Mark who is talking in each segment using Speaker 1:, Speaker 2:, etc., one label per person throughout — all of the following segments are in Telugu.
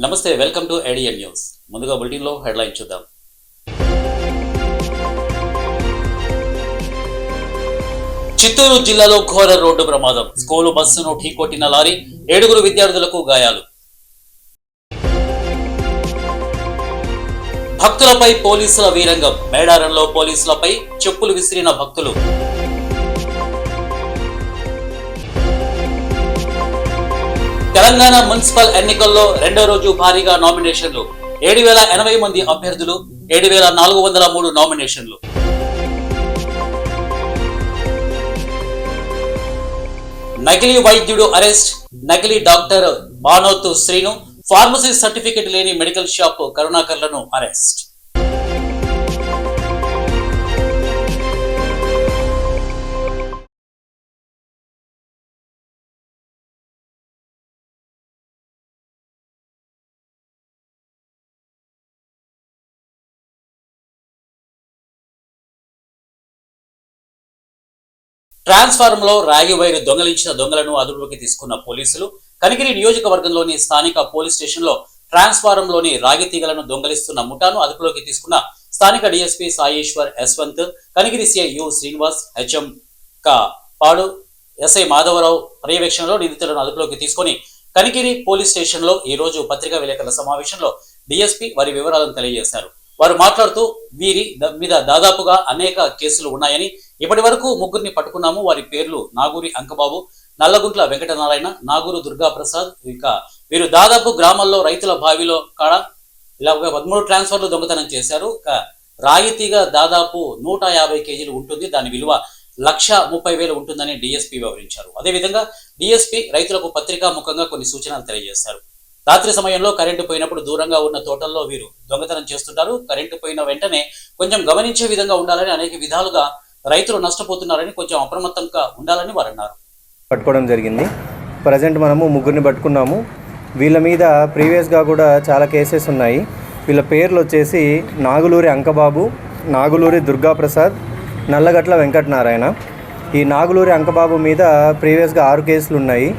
Speaker 1: నమస్తే, వెల్కమ్ టు ఏడిఎన్ న్యూస్. ముందుగా బులెటిన్లో హెడ్లైన్ చూద్దాం. చిత్తూరు జిల్లాలో ఘోర రోడ్డు ప్రమాదం. స్కూలు బస్సును ఢీకొట్టిన లారీ, 7 విద్యార్థులకు గాయాలు. భక్తులపై పోలీసుల వీరంగం. మేడారంలో పోలీసులపై చెప్పులు విసిరిన భక్తులు. తెలంగాణ మున్సిపల్ ఎన్నికల్లో రెండో రోజు భారీగా నామినేషన్లు. 7,080 మంది అభ్యర్థులు, 7,403 నామినేషన్లు. నకిలీ వైద్యుడు అరెస్ట్. నకిలీ doctor Banothu Srinu, pharmacy certificate లేని మెడికల్ షాప్ కరుణాకర్లను అరెస్ట్. ట్రాన్స్ఫార్మర్ లో రాగి వైరు దొంగలించిన దొంగలను అదుపులోకి తీసుకున్న పోలీసులు. కనిగిరి నియోజకవర్గంలోని స్థానిక పోలీస్ స్టేషన్ లో ట్రాన్స్ఫార్మర్ లోని రాగి తీగలను దొంగలిస్తున్న ముఠాను అదుపులోకి తీసుకున్న స్థానిక DSP Sayeshwar Yashwant, Kanigiri CI U Srinivas, HM Padu, SI Madhavarao పర్యవేక్షణలో నిందితులను అదుపులోకి తీసుకుని కనిగిరి పోలీస్ స్టేషన్ లో ఈ రోజు పత్రికా విలేకరుల సమావేశంలో డీఎస్పీ వారి వివరాలను తెలియజేశారు. వారు మాట్లాడుతూ వీరి మీద దాదాపుగా అనేక కేసులు ఉన్నాయని, ఇప్పటి వరకు 3 పట్టుకున్నాము. వారి పేర్లు నాగూరి అంకబాబు, నల్లగుంట్ల వెంకటనారాయణ, నాగూరు దుర్గాప్రసాద్. ఇంకా వీరు దాదాపు గ్రామాల్లో రైతుల బావిలో కాడ ఇలా 13 ట్రాన్స్ఫర్లు దొంగతనం చేశారు. రాగి తీగ దాదాపు 150 కేజీలు ఉంటుంది. దాని విలువ 1,30,000 ఉంటుందని డిఎస్పీ వివరించారు. అదేవిధంగా డిఎస్పీ రైతులకు పత్రికా ముఖంగా కొన్ని సూచనలు తెలియజేశారు. రాత్రి సమయంలో కరెంటు పోయినప్పుడు దూరంగా ఉన్న తోటల్లో వీరు దొంగతనం చేస్తుంటారు. కరెంటు పోయిన వెంటనే కొంచెం గమనించే విధంగా ఉండాలని, అనేక విధాలుగా రైతులు నష్టపోతున్నారని, కొంచెం అప్రమత్తంగా ఉండాలని వారు అన్నారు.
Speaker 2: పట్టుకోవడం జరిగింది. ప్రజెంట్ మనము 3 పట్టుకున్నాము. వీళ్ళ మీద ప్రీవియస్గా కూడా చాలా కేసెస్ ఉన్నాయి. వీళ్ళ పేర్లు వచ్చేసి నాగులూరి అంకబాబు, నాగులూరి దుర్గాప్రసాద్, నల్లగట్ల వెంకటనారాయణ. ఈ నాగులూరి అంకబాబు మీద ప్రీవియస్గా 6 కేసులు ఉన్నాయి.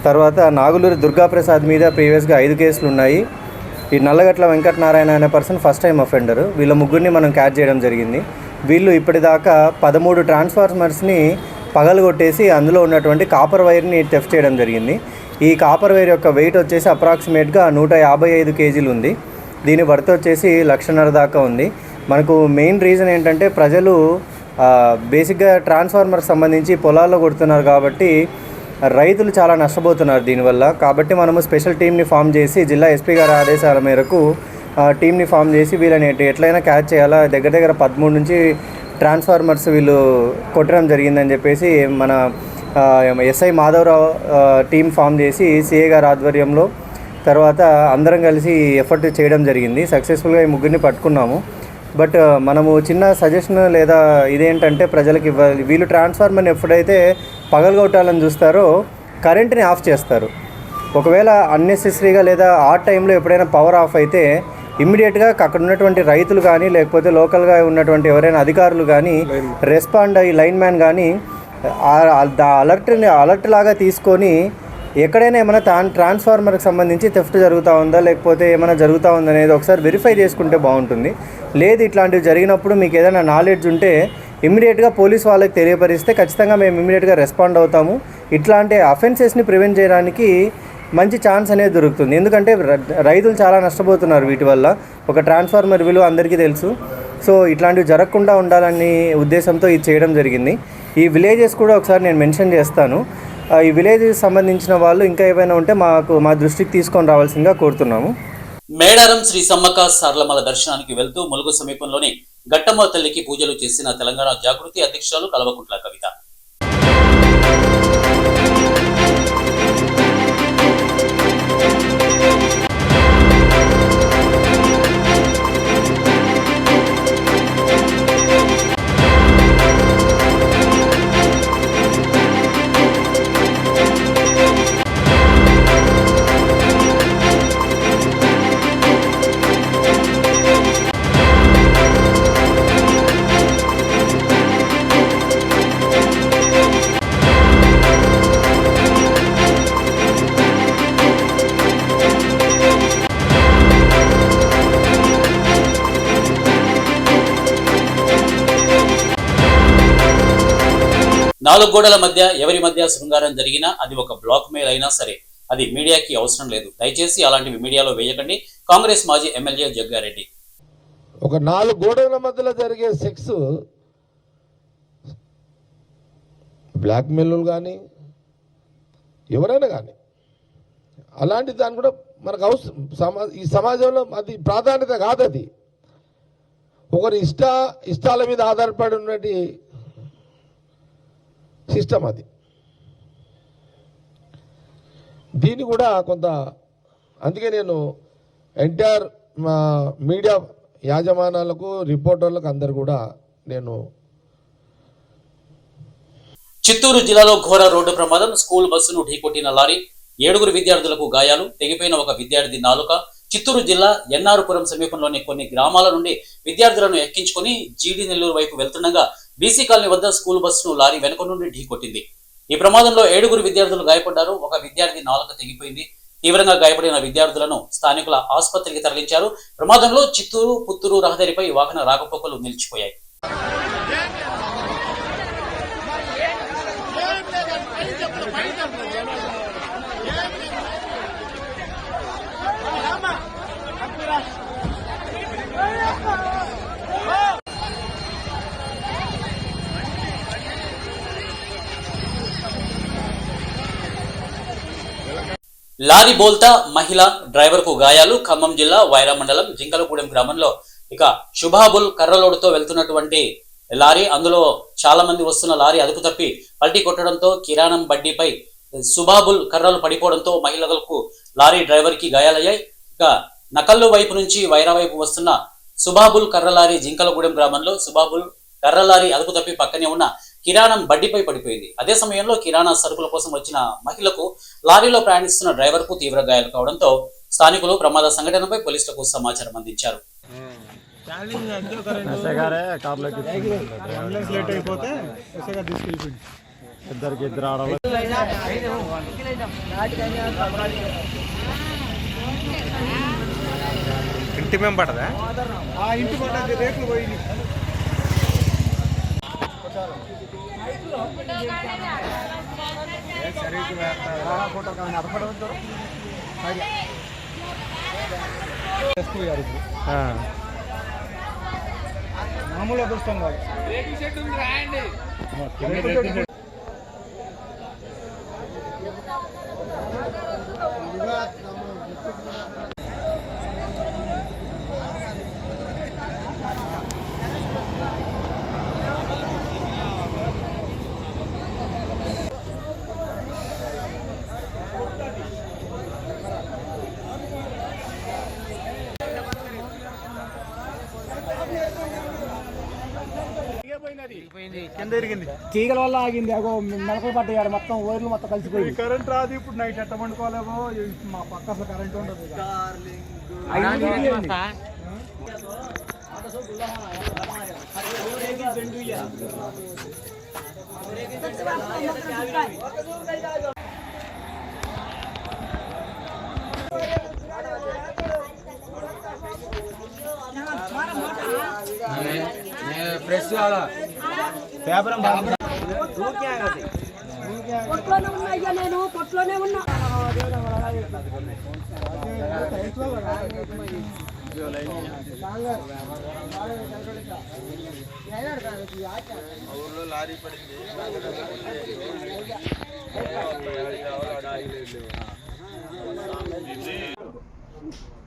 Speaker 2: తర్వాత నాగులూరి దుర్గాప్రసాద్ మీద ప్రీవియస్గా 5 కేసులు ఉన్నాయి. ఈ నల్లగట్ల వెంకటనారాయణ అనే పర్సన్ ఫస్ట్ టైం అఫెండర్. వీళ్ళ 3 మనం క్యాచ్ చేయడం జరిగింది. వీళ్ళు ఇప్పటిదాకా 13 ట్రాన్స్ఫార్మర్స్ని పగలగొట్టేసి అందులో ఉన్నటువంటి కాపర్ వైర్ని టెఫ్ట్ చేయడం జరిగింది. ఈ కాపర్ వైర్ యొక్క వెయిట్ వచ్చేసి అప్రాక్సిమేట్గా 155 కేజీలు ఉంది. దీని వర్త్ వచ్చేసి 1,50,000 దాకా ఉంది. మనకు మెయిన్ రీజన్ ఏంటంటే ప్రజలు బేసిక్గా ట్రాన్స్ఫార్మర్ సంబంధించి పొలాల్లో కొడుతున్నారు కాబట్టి రైతులు చాలా నష్టపోతున్నారు దీనివల్ల. కాబట్టి మనము స్పెషల్ టీమ్ని ఫామ్ చేసి జిల్లా ఎస్పీ గారి ఆదేశాల మేరకు టీమ్ని ఫామ్ చేసి వీళ్ళని ఎట్లయినా క్యాచ్ చేయాలా. దగ్గర 13 నుంచి ట్రాన్స్ఫార్మర్స్ వీళ్ళు కొట్టడం జరిగిందని చెప్పేసి మన ఎస్ఐ మాధవరావు టీం ఫామ్ చేసి సిఏ గారి ఆధ్వర్యంలో తర్వాత అందరం కలిసి ఎఫర్ట్ చేయడం జరిగింది. సక్సెస్ఫుల్గా ఈ 3 పట్టుకున్నాము. బట్ మనము చిన్న సజెషన్ లేదా ఇదేంటంటే ప్రజలకు ఇవ్వాలి. వీళ్ళు ట్రాన్స్ఫార్మర్ని ఎప్పుడైతే పగలగొట్టాలని చూస్తారో కరెంట్ని ఆఫ్ చేస్తారు. ఒకవేళ అన్నెసెసరీగా లేదా ఆ టైంలో ఎప్పుడైనా పవర్ ఆఫ్ అయితే ఇమ్మీడియట్గా అక్కడ ఉన్నటువంటి రైతులు కానీ లేకపోతే లోకల్గా ఉన్నటువంటి ఎవరైనా అధికారులు కానీ రెస్పాండ్ అయ్యి లైన్ మ్యాన్ కానీ అలర్ట్ లాగా తీసుకొని ఎక్కడైనా ఏమైనా ట్రాన్స్ఫార్మర్కి సంబంధించి థెఫ్ట్ జరుగుతూ ఉందా లేకపోతే ఏమైనా జరుగుతూ ఉందా అనేది ఒకసారి వెరిఫై చేసుకుంటే బాగుంటుంది. లేదు ఇట్లాంటివి జరిగినప్పుడు మీకు ఏదైనా నాలెడ్జ్ ఉంటే ఇమ్మీడియట్గా పోలీస్ వాళ్ళకి తెలియపరిస్తే ఖచ్చితంగా మేము ఇమ్మీడియట్గా రెస్పాండ్ అవుతాము. ఇట్లాంటి అఫెన్సెస్ని ప్రివెంట్ చేయడానికి మంచి ఛాన్స్ అనేది దొరుకుతుంది. ఎందుకంటే రైతులు చాలా నష్టపోతున్నారు వీటి వల్ల. ఒక ట్రాన్స్ఫార్మర్ విలువ అందరికీ తెలుసు. సో ఇట్లాంటివి జరగకుండా ఉండాలని ఉద్దేశంతో ఇది చేయడం జరిగింది. ఈ విలేజెస్ కూడా ఒకసారి నేను మెన్షన్ చేస్తాను. ఈ విలేజెస్ సంబంధించిన వాళ్ళు ఇంకా ఏమైనా ఉంటే మా దృష్టికి తీసుకొని రావాల్సిందిగా కోరుతున్నాము.
Speaker 1: మేడారం శ్రీ సమ్మక్క సారలమ్మల దర్శనానికి వెళ్తూ ములుగు సమీపంలోని గట్టమ్మ తల్లికి పూజలు చేసిన తెలంగాణ జాగృతి అధ్యక్షురాలు కల్వకుంట్ల కవిత. 4 గోడల మధ్య ఎవరి మధ్య శృంగారం జరిగినా అది ఒక బ్లాక్ మెయిల్ అయినా సరే అది మీడియాకి అవసరం లేదు. దయచేసి అలాంటివి మీడియాలో వేయకండి. కాంగ్రెస్ మాజీ ఎమ్మెల్యే జగ్గారెడ్డి.
Speaker 3: ఒక 4 గోడల మధ్యలో జరిగే సెక్స్ బ్లాక్మెయిల్ కానీ ఎవరైనా కానీ అలాంటి దాన్ని కూడా మనకు అవసరం. ఈ సమాజంలో అది ప్రాధాన్యత కాదు. అది ఒకరి ఇష్టాల మీద ఆధారపడి ఉన్నటి సిస్టమ్. అది దీన్ని కూడా కొంత అందుకే నేను ఎంటైర్ మీడియా యాజమానాలకు రిపోర్టర్లకు అందరు కూడా నేను
Speaker 1: చిత్తూరు జిల్లాలో ఘోర రోడ్డు ప్రమాదం. స్కూల్ బస్సును ఢీకొట్టిన లారీ, 7 విద్యార్థులకు గాయాలు, తెగిపోయిన ఒక విద్యార్థి నాలుక. చిత్తూరు జిల్లా ఎన్నారుపురం సమీపంలోని కొన్ని గ్రామాల నుండి విద్యార్థులను ఎక్కించుకుని జీడి నెల్లూరు వైపు వెళ్తుండగా బీసీ కాలనీ వద్ద స్కూల్ బస్సును లారీ వెనుక నుండి ఢీకొట్టింది. ఈ ప్రమాదంలో 7 విద్యార్థులు గాయపడ్డారు. ఒక విద్యార్థి నాలుక తెగిపోయింది. తీవ్రంగా గాయపడిన విద్యార్థులను స్థానికుల ఆసుపత్రికి తరలించారు. ప్రమాదంలో చిత్తూరు పుత్తూరు రహదారిపై వాహన రాకపోకలు నిలిచిపోయాయి. లారీ బోల్తా మహిళ డ్రైవర్ కు గాయాలు. ఖమ్మం జిల్లా వైరా మండలం జింకలగూడెం గ్రామంలో శుభాబుల్ కర్రలోడుతో వెళ్తున్నటువంటి లారీ, అందులో చాలా మంది వస్తున్న లారీ అదుపు తప్పి పల్టీ కొట్టడంతో కిరాణం బడ్డీపై శుభాబుల్ కర్రలు పడిపోవడంతో మహిళలకు లారీ డ్రైవర్ కి గాయాలయ్యాయి. నకల్లు వైపు నుంచి వైరా వైపు వస్తున్న శుభాబుల్ కర్ర లారీ జింకలగూడెం గ్రామంలో శుభాబుల్ కర్ర లారీ అదుపు తప్పి పక్కనే ఉన్న కిరాణం బడ్డీపై పడిపోయింది. అదే సమయంలో కిరాణా సరుకుల కోసం వచ్చిన మహిళకు లారీలో ప్రయాణిస్తున్న డ్రైవర్ కు తీవ్ర గాయాలు కావడంతో స్థానికులు ప్రమాద సంఘటనపై పోలీసులకు సమాచారం అందించారు.
Speaker 2: ఇంటి మేము పడదా
Speaker 4: ఇంటి పడ్డ రేట్లు పోయి మామూలు అదృష్టం కాదు. కింద ఇరిగింది, తీగల వల్ల ఆగింది. అగో మెలకలు పడ్డాయి, మొత్తం ఓర్లు మొత్తం కలిసిపోయి. కరెంట్ రాదు. ఇప్పుడు నైట్ ఎట్ట పండుకోలేమో. మా పక్క అసలు కరెంట్ ఉండదు.
Speaker 5: నేను కొట్లోనే ఉన్నా.
Speaker 2: లారీ పడింది.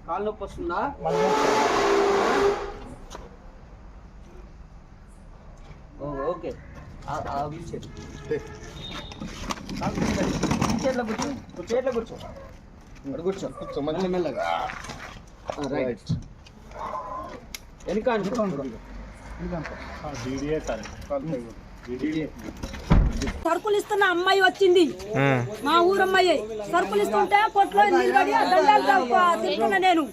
Speaker 6: కాళ్ళు నొప్పి వస్తుందా? ఓకే, కూర్చో కూర్చో మంచి మెల్లగా. రైట్, వెనక
Speaker 5: సరుకులు ఇస్తున్న అమ్మాయి వచ్చింది, మా ఊరమ్మాయి. సరుకులు ఇస్తుంటే కొట్లో నిలబడి తింటున్నా. నేను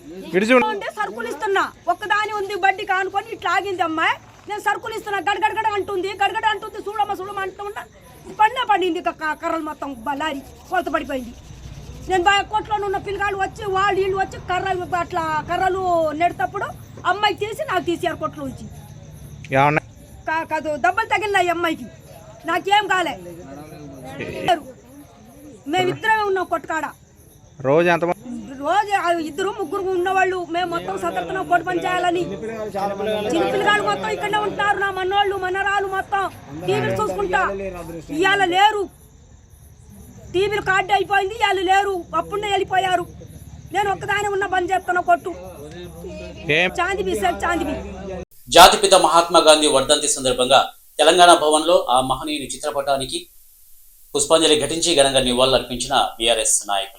Speaker 5: సరుకులు ఇస్తున్నా, ఒక్కదాని ఉంది బడ్డీ కానుకొని ఇట్లా ఆగింది అమ్మాయి. నేను సరుకులు ఇస్తున్నా, గడగడగడ అంటుంది, గడగడ అంటుంది. చూడమ్మ అంటున్నా, పడింది కర్రలు మొత్తం. లారీ కొలత పడిపోయింది. నేను కొట్లో ఉన్న పిల్లగాళ్ళు వచ్చి వీళ్ళు వచ్చి అట్లా కర్రలు నెడతప్పుడు అమ్మాయి తీసి నాకు తీసారు కొట్లో వచ్చి. కాదు, దెబ్బలు తగిలినాయి అమ్మాయికి. నాకేం కాలే. మేమిద్దరమే ఉన్నాం కొట్టుకాడ.
Speaker 4: రోజు ఎంత
Speaker 5: రోజు 2-3 ఉన్నవాళ్ళు మేము మొత్తం సతర్కనం కొట్టు పని చేయాలని. చిన్నపిల్లగాళ్ళు మొత్తం ఇక్కడనే ఉంటున్నారు. నా మనోళ్ళు మనరాలు మొత్తం టీవీలు చూసుకుంటా. ఇవాళ లేరు, టీవీలు కార్డు అయిపోయింది, ఇవాళ లేరు, అప్పుడే వెళ్ళిపోయారు. నేను ఒక్కదానే ఉన్న పని చేస్తున్నా కొట్టు. చాందిబీ సార్, చాందిబీ.
Speaker 1: జాతిపిత మహాత్మా గాంధీ వర్ధంతి సందర్భంగా తెలంగాణ భవన్లో ఆ మహనీయుని చిత్రపటానికి పుష్పాంజలి ఘటించి ఘనంగా నివాళులర్పించిన బీఆర్ఎస్ నాయకులు.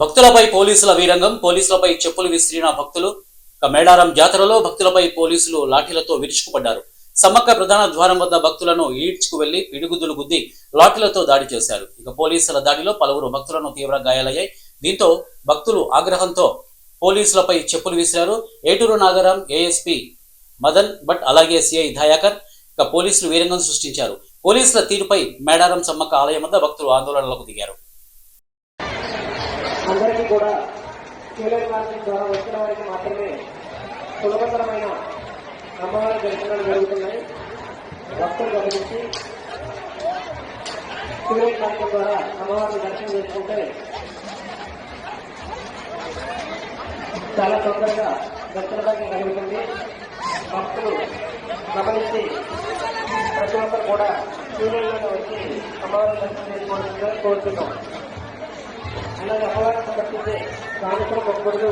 Speaker 1: భక్తులపై పోలీసుల వీరంగం, పోలీసులపై చెప్పులు విసిరిన భక్తులు. మేడారం జాతరలో భక్తులపై పోలీసులు లాఠీలతో విరుచుకుపడ్డారు. సమ్మక్క ప్రధాన ద్వారం వద్ద భక్తులను ఈడ్చుకు వెళ్లి పిడిగుద్దులు గుద్ది లాఠీలతో దాడి చేశారు. ఇక పోలీసుల దాడిలో పలువురు భక్తులను తీవ్ర గాయాలయ్యాయి. దీంతో భక్తులు ఆగ్రహంతో పోలీసులపై చెప్పులు విసిరారు. ఏటూరు నాగరం ఏఎస్పీ మదన్ భట్ అలాగే సిఐ దయాకర్ ఇక పోలీసులు వీరంగం సృష్టించారు. పోలీసుల తీరుపై మేడారం సమ్మక్క ఆలయం వద్ద భక్తులు ఆందోళనలకు దిగారు.
Speaker 7: అందరికీ కూడా క్యూలైన్ మార్కెట్ ద్వారా వచ్చిన వారికి మాత్రమే సులభతరమైన అమ్మవారి దర్శనాలు జరుగుతున్నాయి. భక్తులు గమనించి క్యూలైన్ మార్కెట్ ద్వారా అమ్మవారిని దర్శనం చేసుకుంటే చాలా తొందరగా దర్శన భాగ్యం కలుగుతుంది. భక్తులు గమనించి ప్రతి ఒక్కరు కూడా క్యూలైన్లో వచ్చి అమ్మవారిని దర్శనం చేసుకోవాల్సిందిగా కోరుతున్నాం. అలాగే అమ్మవారిని సమర్పించే సాయంత్రం మొక్కుబడులు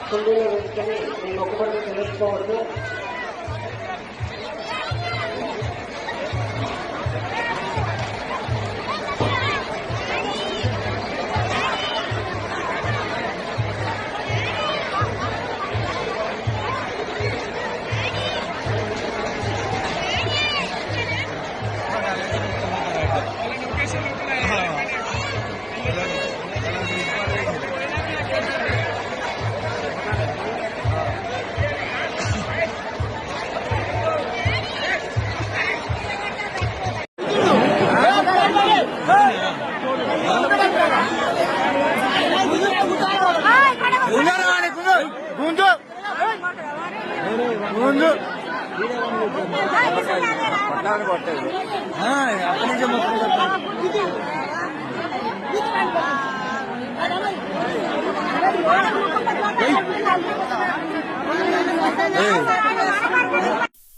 Speaker 7: కుండీలో వేసుకొని ఈ మొక్కుబడులు చెల్లించుకోవద్దు.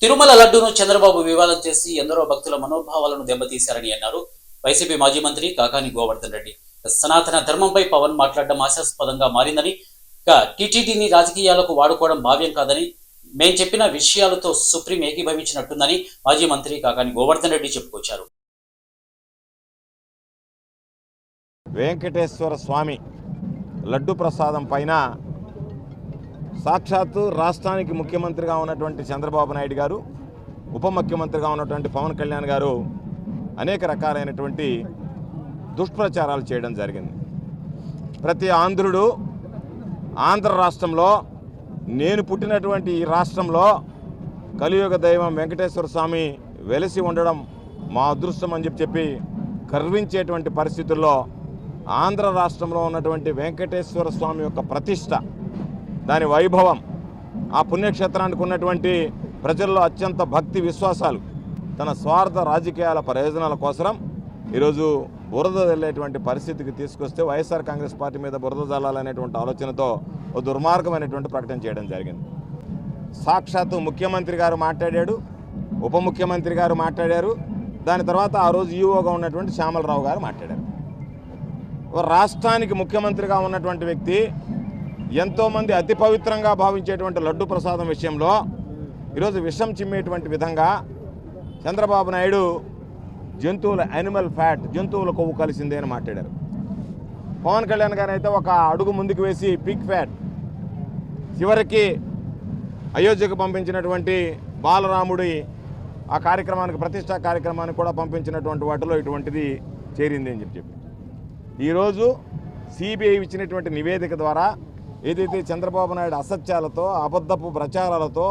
Speaker 1: తిరుమల లడ్డూను చంద్రబాబు వివాదం చేసి ఎందరో భక్తుల మనోభావాలను దెబ్బతీశారని అన్నారు వైసీపీ మాజీ మంత్రి కాకాని గోవర్ధన్ రెడ్డి. సనాతన ధర్మంపై పవన్ మాట్లాడడం ఆశాస్పదంగా మారిందని, టీటీడీని రాజకీయాలకు వాడుకోవడం భావ్యం కాదని, మేం చెప్పిన విషయాలతో సుప్రీం ఏకీభవించినట్టుందని మాజీ మంత్రి కాకాని గోవర్ధన్ రెడ్డి చెప్పుకొచ్చారు.
Speaker 8: వెంకటేశ్వర స్వామి లడ్డు ప్రసాదం పైన సాక్షాత్తు రాష్ట్రానికి ముఖ్యమంత్రిగా ఉన్నటువంటి చంద్రబాబు నాయుడు గారు, ఉప ముఖ్యమంత్రిగా ఉన్నటువంటి పవన్ కళ్యాణ్ గారు అనేక రకాలైనటువంటి దుష్ప్రచారాలు చేయడం జరిగింది. ప్రతి ఆంధ్రుడు ఆంధ్ర రాష్ట్రంలో, నేను పుట్టినటువంటి ఈ రాష్ట్రంలో కలియుగ దైవం వెంకటేశ్వర స్వామి వెలిసి ఉండడం మా అదృష్టం అని చెప్పి గర్వించేటువంటి పరిస్థితుల్లో ఆంధ్ర రాష్ట్రంలో ఉన్నటువంటి వెంకటేశ్వర స్వామి యొక్క ప్రతిష్ట, దాని వైభవం, ఆ పుణ్యక్షేత్రానికి ఉన్నటువంటి ప్రజల్లో అత్యంత భక్తి విశ్వాసాలు తన స్వార్థ రాజకీయాల ప్రయోజనాల కోసం ఈరోజు బురద జల్లేటువంటి పరిస్థితికి తీసుకొస్తే వైఎస్ఆర్ కాంగ్రెస్ పార్టీ మీద బురద జల్లాలనేటువంటి ఆలోచనతో ఓ దుర్మార్గమైనటువంటి ప్రకటన చేయడం జరిగింది. సాక్షాత్తు ముఖ్యమంత్రి గారు మాట్లాడాడు, ఉప ముఖ్యమంత్రి గారు మాట్లాడారు, దాని తర్వాత ఆ రోజు ఈఓగా ఉన్నటువంటి శ్యామలరావు గారు మాట్లాడారు. రాష్ట్రానికి ముఖ్యమంత్రిగా ఉన్నటువంటి వ్యక్తి ఎంతోమంది అతి పవిత్రంగా భావించేటువంటి లడ్డు ప్రసాదం విషయంలో ఈరోజు విషం చిమ్మేటువంటి విధంగా చంద్రబాబు నాయుడు జంతువుల యానిమల్ ఫ్యాట్, జంతువుల కొవ్వు కలిసిందే అని మాట్లాడారు. పవన్ కళ్యాణ్ గారు అయితే ఒక అడుగు ముందుకు వేసి పిగ్ ఫ్యాట్, చివరికి అయోధ్యకు పంపించినటువంటి బాలరాముడి ఆ కార్యక్రమానికి, ప్రతిష్టా కార్యక్రమానికి కూడా పంపించినటువంటి వాటిలో ఇటువంటిది చేరింది అని చెప్పి ఈరోజు సిబిఐ ఇచ్చినటువంటి నివేదిక ద్వారా ఏదైతే చంద్రబాబు నాయుడు అసత్యాలతో, అబద్ధపు ప్రచారాలతో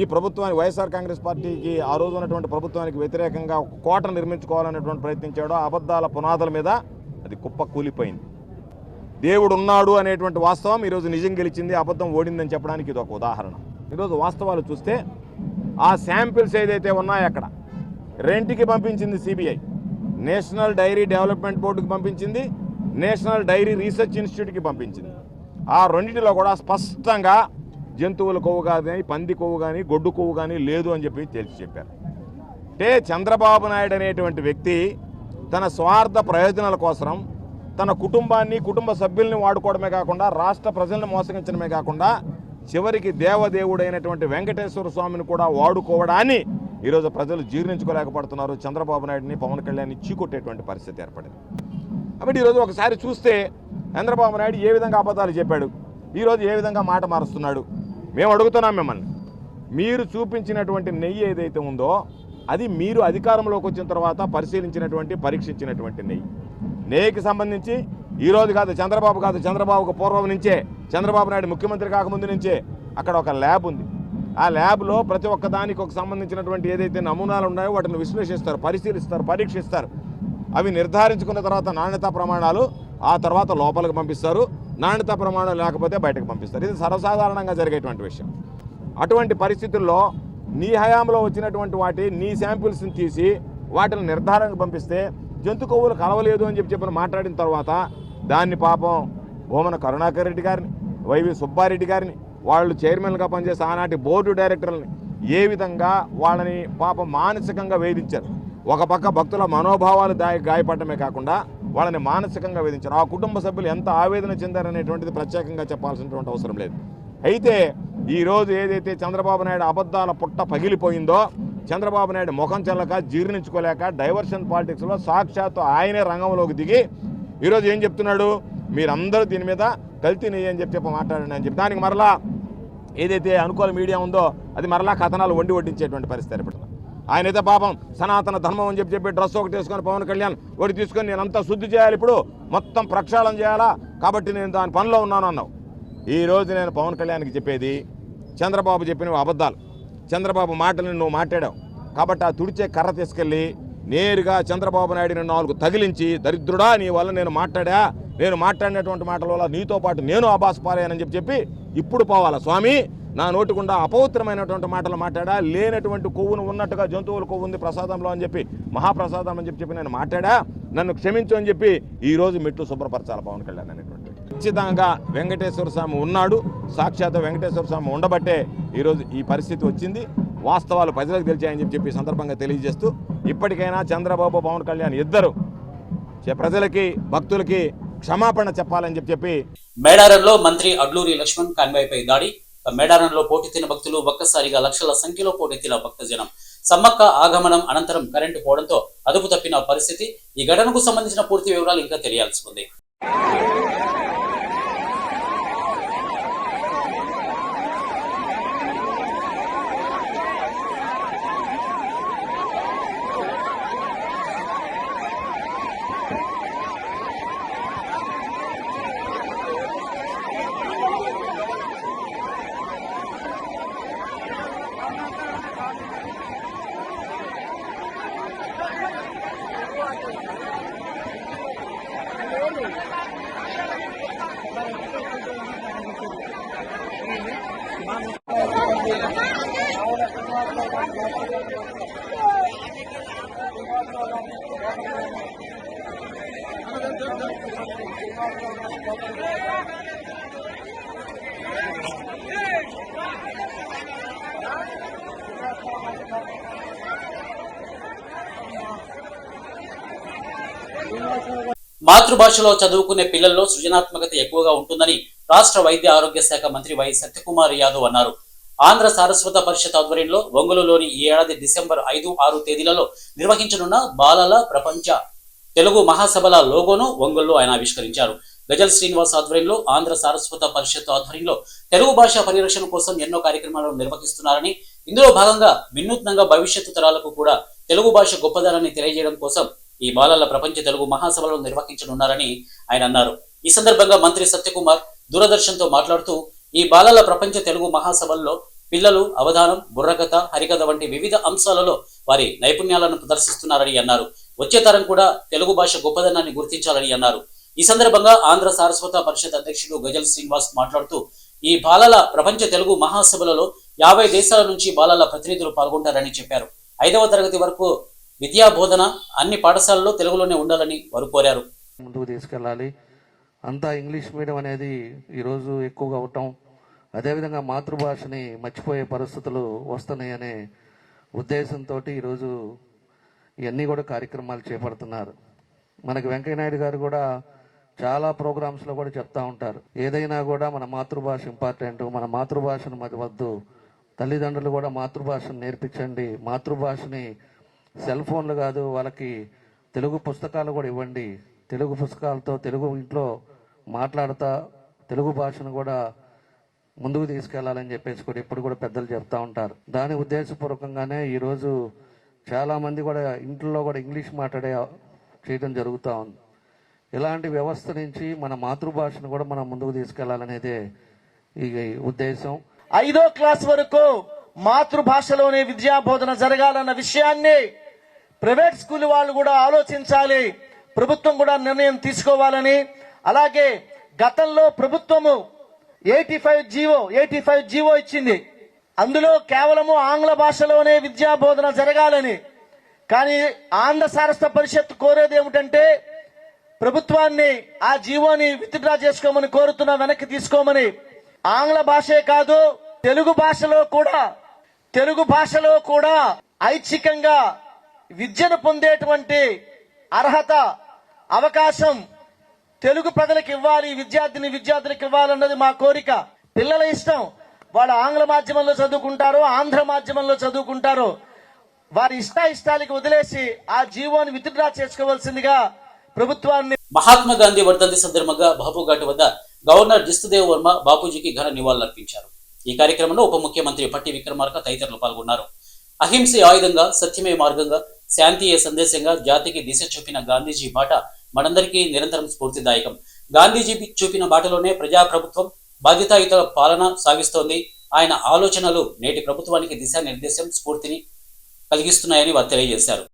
Speaker 8: ఈ ప్రభుత్వానికి, వైఎస్ఆర్ కాంగ్రెస్ పార్టీకి ఆ రోజు ఉన్నటువంటి ప్రభుత్వానికి వ్యతిరేకంగా ఒక కోట నిర్మించుకోవాలనేటువంటి ప్రయత్నించాడో, అబద్ధాల పునాదుల మీద అది కుప్ప కూలిపోయింది. దేవుడు ఉన్నాడు అనేటువంటి వాస్తవం ఈరోజు నిజం గెలిచింది, అబద్ధం ఓడిందని చెప్పడానికి ఇది ఒక ఉదాహరణ. ఈరోజు వాస్తవాలు చూస్తే ఆ శాంపిల్స్ ఏదైతే ఉన్నాయో అక్కడ రెంట్కి పంపించింది సిబిఐ, నేషనల్ డైరీ డెవలప్మెంట్ బోర్డుకి పంపించింది, నేషనల్ డైరీ రీసెర్చ్ ఇన్స్టిట్యూట్కి పంపించింది. ఆ రెండింటిలో కూడా స్పష్టంగా జంతువుల కొవ్వు కానీ, పంది కొవ్వు కానీ, గొడ్డు కొవ్వు కానీ లేదు అని చెప్పి తేల్చి చెప్పారు. అంటే చంద్రబాబు నాయుడు అనేటువంటి వ్యక్తి తన స్వార్థ ప్రయోజనాల కోసం తన కుటుంబాన్ని, కుటుంబ సభ్యుల్ని వాడుకోవడమే కాకుండా రాష్ట్ర ప్రజలను మోసగించడమే కాకుండా చివరికి దేవదేవుడైనటువంటి వెంకటేశ్వర స్వామిని కూడా వాడుకోవడాన్ని ఈరోజు ప్రజలు జీర్ణించుకోలేకపోతున్నారు. చంద్రబాబు నాయుడిని, పవన్ కళ్యాణ్ని చీకొట్టేటువంటి పరిస్థితి ఏర్పడింది. కాబట్టి ఈరోజు ఒకసారి చూస్తే చంద్రబాబు నాయుడు ఏ విధంగా అబద్ధాలు చెప్పాడు, ఈరోజు ఏ విధంగా మాట మారుస్తున్నాడు. మేము అడుగుతున్నాం మిమ్మల్ని, మీరు చూపించినటువంటి నెయ్యి ఏదైతే ఉందో అది మీరు అధికారంలోకి వచ్చిన తర్వాత పరిశీలించినటువంటి, పరీక్షించినటువంటి నెయ్యికి సంబంధించి ఈరోజు కాదు, చంద్రబాబుకు పూర్వం నుంచే, చంద్రబాబు నాయుడు ముఖ్యమంత్రి కాకముందు నుంచే అక్కడ ఒక ల్యాబ్ ఉంది. ఆ ల్యాబ్లో ప్రతి ఒక్క దానికి ఒక సంబంధించినటువంటి ఏదైతే నమూనాలు ఉన్నాయో వాటిని విశ్లేషిస్తారు, పరిశీలిస్తారు, పరీక్షిస్తారు. అవి నిర్ధారించుకున్న తర్వాత నాణ్యతా ప్రమాణాలు ఆ తర్వాత లోపలికి పంపిస్తారు, నాణ్యతా ప్రమాణాలు లేకపోతే బయటకు పంపిస్తారు. ఇది సర్వసాధారణంగా జరిగేటువంటి విషయం. అటువంటి పరిస్థితుల్లో నీ హయాంలో వచ్చినటువంటి వాటి, నీ శాంపిల్స్ని తీసి వాటిని నిర్ధారణకు పంపిస్తే జంతు కొవ్వులు కలవలేదు అని చెప్పి మాట్లాడిన తర్వాత దాన్ని పాపం భూమన కరుణాకర్ రెడ్డి గారిని, వైవి సుబ్బారెడ్డి గారిని, వాళ్ళు చైర్మన్గా పనిచేసే ఆనాటి బోర్డు డైరెక్టర్లని ఏ విధంగా వాళ్ళని పాపం మానసికంగా వేధించారు. ఒక పక్క భక్తుల మనోభావాలు గాయపడమే కాకుండా వాళ్ళని మానసికంగా వేధించారు. ఆ కుటుంబ సభ్యులు ఎంత ఆవేదన చెందారనేటువంటిది ప్రత్యేకంగా చెప్పాల్సినటువంటి అవసరం లేదు. అయితే ఈరోజు ఏదైతే చంద్రబాబు నాయుడు అబద్ధాల పుట్ట పగిలిపోయిందో, చంద్రబాబు నాయుడు ముఖం చెల్లక, జీర్ణించుకోలేక డైవర్షన్ పాలిటిక్స్లో సాక్షాత్తు ఆయనే రంగంలోకి దిగి ఈరోజు ఏం చెప్తున్నాడు, మీరందరూ దీని మీద కల్తీ నెయ్యి అని చెప్పి మాట్లాడండి అని చెప్పి దానికి మరలా ఏదైతే అనుకూల మీడియా ఉందో అది మరలా కథనాలు వడ్డించేటువంటి పరిస్థితి ఏర్పడుతుంది. ఆయనైతే పాపం సనాతన ధర్మం అని చెప్పి డ్రెస్ ఒకటి వేసుకొని పవన్ కళ్యాణ్ ఒకటి తీసుకొని నేనంతా శుద్ధి చేయాలి, ఇప్పుడు మొత్తం ప్రక్షాళన చేయాలా, కాబట్టి నేను దాని పనిలో ఉన్నాను అన్నావు. ఈరోజు నేను పవన్ కళ్యాణ్కి చెప్పేది, చంద్రబాబు చెప్పినవి అబద్ధాలు, చంద్రబాబు మాటలను నువ్వు మాట్లాడావు కాబట్టి ఆ తుడిచే కర్ర తీసుకెళ్ళి నేరుగా చంద్రబాబు నాయుడిని 4 తగిలించి, దరిద్రుడా నీ వల్ల నేను మాట్లాడినటువంటి మాటల వల్ల నీతో పాటు నేను అబాస్ పాలయ్యానని చెప్పి ఇప్పుడు పోవాలా స్వామి, నా నోటికుండా అపవిత్రమైనటువంటి మాటలు మాట్లాడా, లేనటువంటి కొవ్వును ఉన్నట్టుగా జంతువుల కొవ్వు ఉంది ప్రసాదంలో అని చెప్పి, మహాప్రసాదం అని చెప్పి నేను మాట్లాడా, నన్ను క్షమించు అని చెప్పి ఈరోజు మెట్లు శుభ్రపరచాలి పవన్ కళ్యాణ్ అనేటువంటి. ఖచ్చితంగా వెంకటేశ్వర స్వామి ఉన్నాడు, సాక్షాత్ వెంకటేశ్వర స్వామి ఉండబట్టే ఈరోజు ఈ పరిస్థితి వచ్చింది. వాస్తవాలు ప్రజలకు తెలిసాయని చెప్పి సందర్భంగా తెలియజేస్తూ ఇప్పటికైనా చంద్రబాబు, పవన్ కళ్యాణ్ ఇద్దరు ప్రజలకి, భక్తులకి క్షమాపణ చెప్పాలని చెప్పి.
Speaker 1: మేడారంలో మంత్రి అడ్లూరి లక్ష్మణ్ కాన్వాయ్పై దాడి. మేడారంలో పోటెత్తిన భక్తులు, ఒక్కసారిగా లక్షల సంఖ్యలో పోటెత్తిన భక్తజనం. సమ్మక్క ఆగమనం అనంతరం కరెంటు పోవడంతో అదుపు తప్పిన పరిస్థితి. ఈ ఘటనకు సంబంధించిన పూర్తి వివరాలు ఇంకా తెలియాల్సి ఉంది. మాతృభాషలో చదువుకునే పిల్లల్లో సృజనాత్మకత ఎక్కువగా ఉంటుందని రాష్ట్ర వైద్య ఆరోగ్య శాఖ మంత్రి వై సత్యకుమార్ యాదవ్ అన్నారు. ఆంధ్ర సారస్వత పరిషత్ ఆధ్వర్యంలో ఒంగోలులోని ఈ ఏడాది డిసెంబర్ 5, 6 తేదీలలో నిర్వహించనున్న బాలల ప్రపంచ తెలుగు మహాసభల లోగోను ఒంగోలులో ఆయన ఆవిష్కరించారు. గజల్ శ్రీనివాస్ ఆధ్వర్యంలో ఆంధ్ర సారస్వత పరిషత్ ఆధ్వర్యంలో తెలుగు భాష పరిరక్షణ కోసం ఎన్నో కార్యక్రమాలను నిర్వహిస్తున్నారని, ఇందులో భాగంగా వినూత్నంగా భవిష్యత్తు తరాలకు కూడా తెలుగు భాష గొప్పదనాన్ని తెలియజేయడం కోసం ఈ బాలల ప్రపంచ తెలుగు మహాసభలను నిర్వహించనున్నారని ఆయన అన్నారు. ఈ సందర్భంగా మంత్రి సత్యకుమార్ దూరదర్శన్తో మాట్లాడుతూ ఈ బాలల ప్రపంచ తెలుగు మహాసభల్లో పిల్లలు అవధానం, బుర్రకథ, హరికథ వంటి వివిధ అంశాలలో వారి నైపుణ్యాలను ప్రదర్శిస్తున్నారని అన్నారు. వచ్చే తరం కూడా తెలుగు భాష గొప్పదనాన్ని గుర్తించాలని అన్నారు. ఈ సందర్భంగా ఆంధ్ర సారస్వత పరిషత్ అధ్యక్షుడు గజల్ శ్రీనివాస్ మాట్లాడుతూ ఈ బాలల ప్రపంచ తెలుగు మహాసభలలో 50 దేశాల నుంచి బాలల ప్రతినిధులు పాల్గొంటారని చెప్పారు. 5వ తరగతి వరకు విద్యా బోధన అన్ని పాఠశాలల్లో తెలుగులోనే ఉండాలని వారు కోరారు.
Speaker 9: ముందుకు తీసుకెళ్ళాలి. అంతా ఇంగ్లీష్ మీడియం అనేది ఈరోజు ఎక్కువగా అవటం, అదేవిధంగా మాతృభాషని మర్చిపోయే పరిస్థితులు వస్తున్నాయనే ఉద్దేశంతో ఈరోజు ఇవన్నీ కూడా కార్యక్రమాలు చేపడుతున్నారు. మనకి వెంకయ్యనాయుడు గారు కూడా చాలా ప్రోగ్రామ్స్లో కూడా చెప్తా ఉంటారు, ఏదైనా కూడా మన మాతృభాష ఇంపార్టెంట్, మన మాతృభాషను వద్దు, తల్లిదండ్రులు కూడా మాతృభాషను నేర్పించండి, మాతృభాషని సెల్ ఫోన్లు కాదు వాళ్ళకి తెలుగు పుస్తకాలు కూడా ఇవ్వండి, తెలుగు పుస్తకాలతో తెలుగు ఇంట్లో మాట్లాడుతా తెలుగు భాషను కూడా ముందుకు తీసుకెళ్లాలని చెప్పేసి కూడా ఇప్పుడు కూడా పెద్దలు చెప్తా ఉంటారు. దాని ఉద్దేశపూర్వకంగానే ఈరోజు చాలామంది కూడా ఇంట్లో కూడా ఇంగ్లీష్ మాట్లాడే చేయడం జరుగుతూ ఉంది. ఇలాంటి వ్యవస్థ నుంచి మన మాతృభాషను కూడా మనం ముందుకు తీసుకెళ్లాలనేదే ఈ ఉద్దేశం.
Speaker 10: 5వ క్లాస్ వరకు మాతృభాషలోనే విద్యా బోధన జరగాలన్న విషయాన్ని ప్రైవేట్ స్కూల్ వాళ్ళు కూడా ఆలోచించాలి, ప్రభుత్వం కూడా నిర్ణయం తీసుకోవాలని. అలాగే గతంలో ప్రభుత్వము 85 జీవో ఇచ్చింది, అందులో కేవలము ఆంగ్ల భాషలోనే విద్యా బోధన జరగాలని. కానీ ఆంధ్ర సారస్వత పరిషత్ కోరేది ఏమిటంటే ప్రభుత్వాన్ని ఆ జీవోని విత్డ్రా చేసుకోమని కోరుతున్నా, వెనక్కి తీసుకోమని. ఆంగ్ల భాషే కాదు తెలుగు భాషలో కూడా ఐచ్ఛికంగా విద్యను పొందేటువంటి అర్హత, అవకాశం తెలుగు ప్రజలకు ఇవ్వాలి, విద్యార్థులకు ఇవ్వాలన్నది మా కోరిక. పిల్లల ఇష్టం, వాళ్ళు ఆంగ్ల మాధ్యమంలో చదువుకుంటారో ఆంధ్ర మాధ్యమంలో చదువుకుంటారో వారి ఇష్టాయిష్టాలకి వదిలేసి ఆ జీవోని విత్డ్రా చేసుకోవాల్సిందిగా ప్రభుత్వాన్ని.
Speaker 1: మహాత్మా గాంధీ వర్ధంతి సందర్భంగా బాపుఘాట్ వద్ద గవర్నర్ జిష్ణుదేవ్ వర్మ బాపూజీకి ఘన నివాళులర్పించారు. ఈ కార్యక్రమంలో ఉప ముఖ్యమంత్రి పట్టి విక్రమార్క తదితరులు పాల్గొన్నారు. అహింసే ఆయుధంగా, సత్యమే మార్గంగా, శాంతియే సందేశంగా జాతికి దిశ చూపిన గాంధీజీ బాట మనందరికీ నిరంతరం స్ఫూర్తిదాయకం. గాంధీజీ చూపిన బాటలోనే ప్రజాప్రభుత్వం బాధ్యతాయుత పాలన సాగిస్తోంది. ఆయన ఆలోచనలు నేటి ప్రభుత్వానికి దిశానిర్దేశం, స్ఫూర్తిని కలిగిస్తున్నాయని వారు తెలియజేశారు.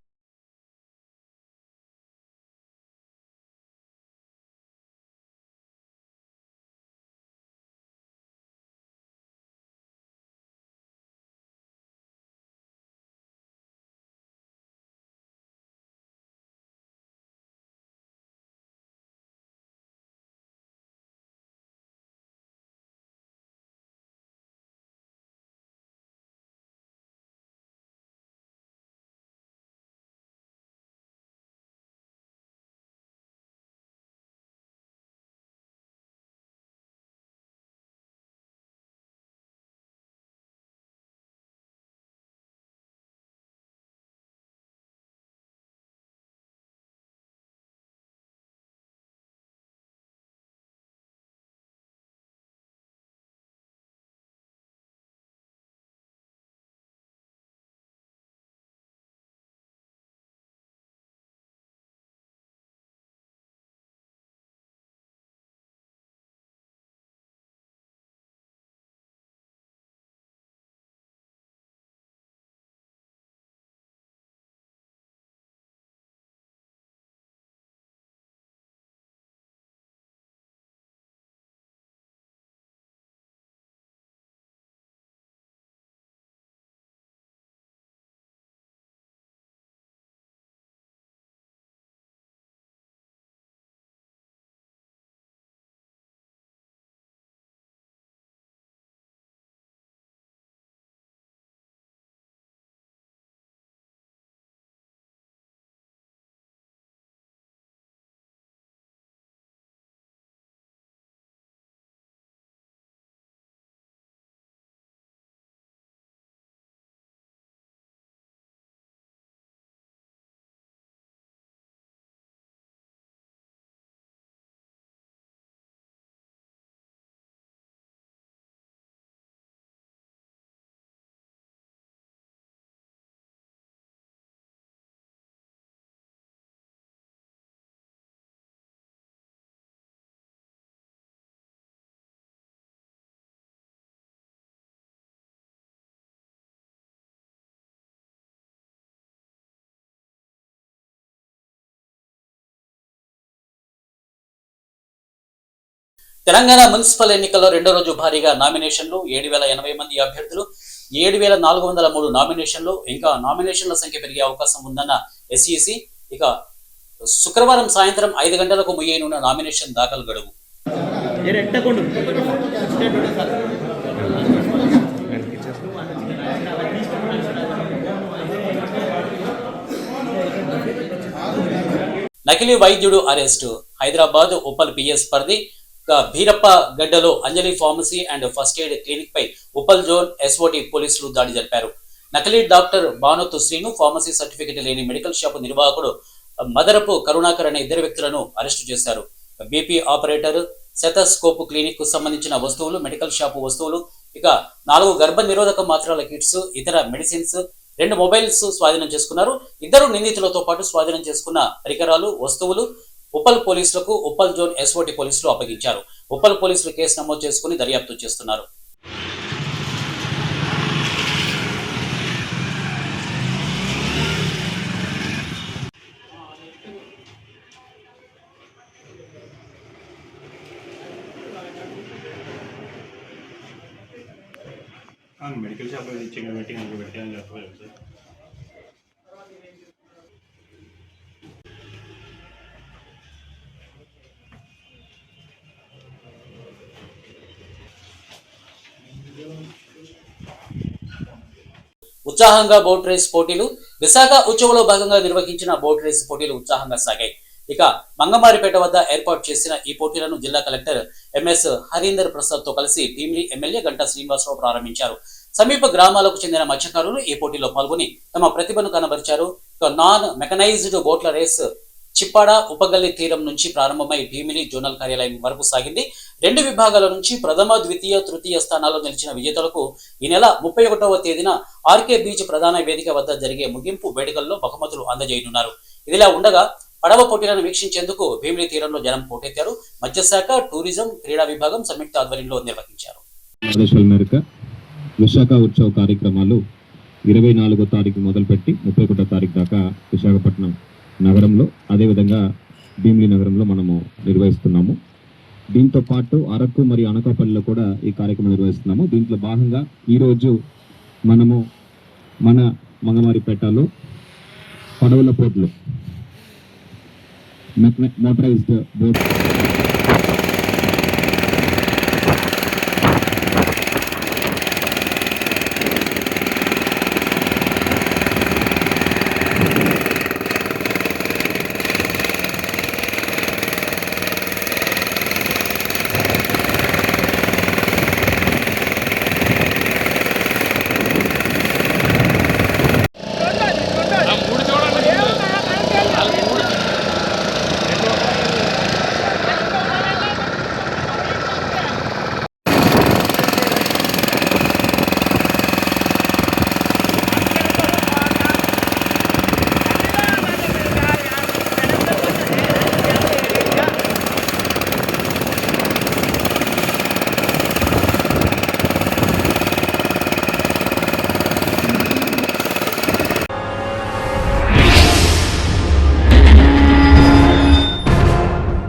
Speaker 1: తెలంగాణ మున్సిపల్ ఎన్నికల్లో రెండో రోజు భారీగా నామినేషన్లు 7,080 మంది అభ్యర్థులు 7,403 నామినేషన్లు ఇంకా నామినేషన్ల సంఖ్య పెరిగే అవకాశం ఉందన్న ఎస్ఈసి. ఇక శుక్రవారం సాయంత్రం 5 గంటలకు ముగియనున్న నామినేషన్ దాఖలు గడువు. నకిలీ వైద్యుడు అరెస్టు. హైదరాబాద్ ఉప్పల్ పిఎస్ పరిధి భీరప్ప గడ్డలో Anjali pharmacy and first aid clinic పై ఉప్పల్ జోన్ ఎస్ఓటి పోలీసులు దాడి జరిపారు. నకిలీ doctor Banothu Srinu, pharmacy certificate లేని మెడికల్ షాప్ నిర్వాహకుడు మదరపు కరుణాకర్ అనే ఇద్దరు వ్యక్తులను అరెస్టు చేశారు. బీపీ ఆపరేటర్, సెతస్కోప్ క్లినిక్ కు సంబంధించిన వస్తువులు, మెడికల్ షాపు వస్తువులు, ఇక 4 గర్భ నిరోధక మాత్రల కిట్స్, ఇతర మెడిసిన్స్, 2 మొబైల్స్ స్వాధీనం చేసుకున్నారు. ఇద్దరు నిందితులతో పాటు స్వాధీనం చేసుకున్న పరికరాలు, వస్తువులు ఉప్పల్ పోలీసులకు ఉప్పల్ జోన్ ఎస్ఓటి పోలీసులు అప్పగించారు. ఉప్పల్ పోలీసులు కేసు నమోదు చేసుకుని దర్యాప్తు చేస్తున్నారు.
Speaker 11: మెడికల్ షాప్ ఇచ్చిన మీటింగ్ పెట్టాను చెప్పలేదు సార్.
Speaker 1: ఉత్సాహంగా బోట్ రేస్ పోటీలు. విశాఖ ఉత్సవంలో భాగంగా నిర్వహించిన బోట్ రేస్ పోటీలు ఉత్సాహంగా సాగాయి. ఇక మంగమారిపేట వద్ద ఏర్పాటు చేసిన ఈ పోటీలను జిల్లా కలెక్టర్ ఎంఎస్ హరీందర్ ప్రసాద్ తో కలిసి భీమిలి ఎమ్మెల్యే గంటా శ్రీనివాసరావు ప్రారంభించారు. సమీప గ్రామాలకు చెందిన మత్స్యకారులు ఈ పోటీలో పాల్గొని తమ ప్రతిభను కనబరిచారు. ఇక నాన్ మెకనైజ్డ్ బోట్ల రేస్ చిప్పాడ ఉపగల్లి తీరం నుంచి ప్రారంభమై భీమిలి జోనల్ కార్యాలయం వరకు సాగింది. 2 విభాగాల నుంచి ప్రథమ, ద్వితీయ, తృతీయ స్థానాల్లో నిలిచిన విజేతలకు ఈ నెల 31వ తేదీన ఆర్కే బీచ్ ప్రధాన వేదిక వద్ద జరిగే ముగింపు వేడుకల్లో బహుమతులు అందజేయనున్నారు. ఇదిలా ఉండగా పడవ పోటీలను వీక్షించేందుకు భీమిలి తీరంలో జనం పోటెత్తారు. మత్స్యశాఖ, టూరిజం, క్రీడా విభాగం సంయుక్త ఆధ్వర్యంలో నిర్వహించారు.
Speaker 12: విశాఖ ఉత్సవ కార్యక్రమాలు 24వ తారీఖు మొదలుపెట్టి 31వ తారీఖు దాకా విశాఖపట్నం నగరంలో, అదేవిధంగా భీమిలి నగరంలో మనము నిర్వహిస్తున్నాము. దీంతో పాటు అరకు మరియు అనకాపల్లిలో కూడా ఈ కార్యక్రమం నిర్వహిస్తున్నాము. దీంట్లో భాగంగా ఈరోజు మనము మన మంగమారిపేటలో పడవల పోట్లు, మోటరైజ్డ్ బోట్